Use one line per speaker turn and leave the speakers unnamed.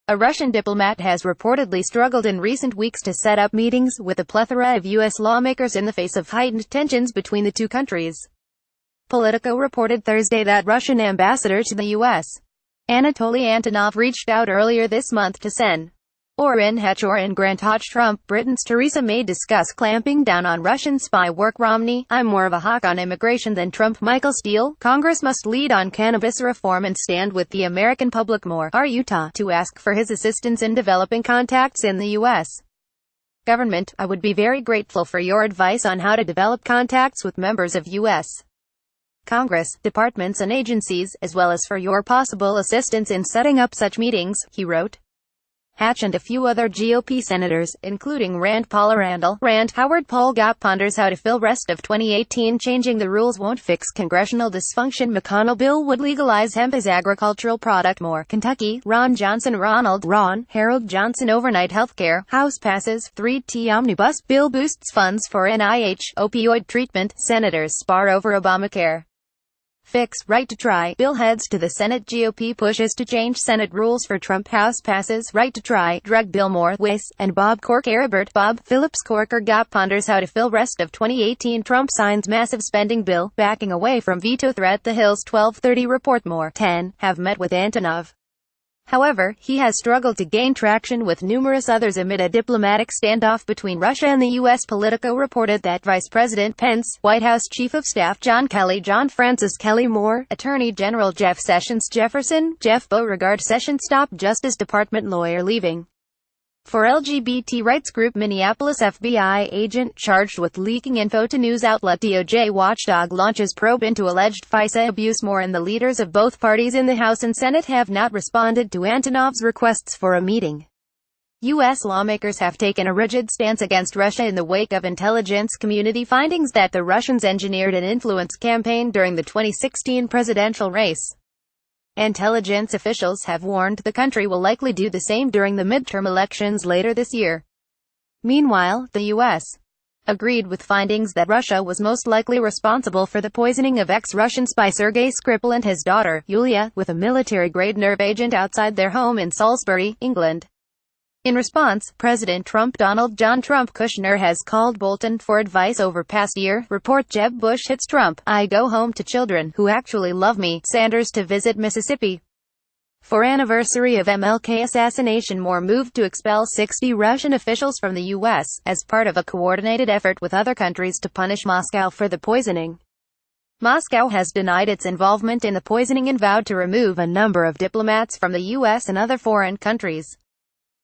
A Russian diplomat has reportedly struggled in recent weeks to set up meetings with a plethora of U.S. lawmakers in the face of heightened tensions between the two countries. Politico reported Thursday that Russian ambassador to the U.S., Anatoly Antonov, reached out earlier this month to Sen. Orrin Hatch and Grant Hodge Trump. Britain's Theresa May discuss clamping down on Russian spy work. Romney, I'm more of a hawk on immigration than Trump. Michael Steele, Congress must lead on cannabis reform and stand with the American public more. Are Utah to ask for his assistance in developing contacts in the U.S. government. I would be very grateful for your advice on how to develop contacts with members of U.S. Congress, departments and agencies, as well as for your possible assistance in setting up such meetings, he wrote. Hatch and a few other GOP senators, including Rand Paul Howard Paul Gap ponders how to fill rest of 2018. Changing the rules won't fix congressional dysfunction. McConnell bill would legalize hemp as agricultural product. More. Kentucky, Ron Johnson Harold Johnson overnight healthcare. House passes 3T omnibus bill boosts funds for NIH, opioid treatment. Senators spar over Obamacare. Fix right to try bill heads to the Senate. GOP pushes to change Senate rules for Trump. House passes right to try drug bill. More. Weiss and Bob Corker. Bob Phillips Corker. Gap ponders how to fill rest of 2018. Trump signs massive spending bill, backing away from veto threat. The Hill's 12:30 report. More. 10 have met with Antonov. However, he has struggled to gain traction with numerous others amid a diplomatic standoff between Russia and the U.S. Politico reported that Vice President Pence, White House Chief of Staff John Francis Kelly Moore, Attorney General Jeff Sessions Jeff Beauregard Sessions top Justice Department lawyer leaving for LGBT rights group. Minneapolis FBI agent charged with leaking info to news outlet. DOJ watchdog launches probe into alleged FISA abuse. More. And the leaders of both parties in the House and Senate have not responded to Antonov's requests for a meeting. U.S. lawmakers have taken a rigid stance against Russia in the wake of intelligence community findings that the Russians engineered an influence campaign during the 2016 presidential race. Intelligence officials have warned the country will likely do the same during the midterm elections later this year. Meanwhile, the U.S. agreed with findings that Russia was most likely responsible for the poisoning of ex-Russian spy Sergei Skripal and his daughter, Yulia, with a military-grade nerve agent outside their home in Salisbury, England. In response, President Donald John Trump Kushner has called Bolton for advice over past year. Report. Jeb Bush hits Trump. I go home to children who actually love me. Sanders to visit Mississippi for anniversary of MLK assassination. Moore moved to expel 60 Russian officials from the U.S. as part of a coordinated effort with other countries to punish Moscow for the poisoning. Moscow has denied its involvement in the poisoning and vowed to remove a number of diplomats from the U.S. and other foreign countries.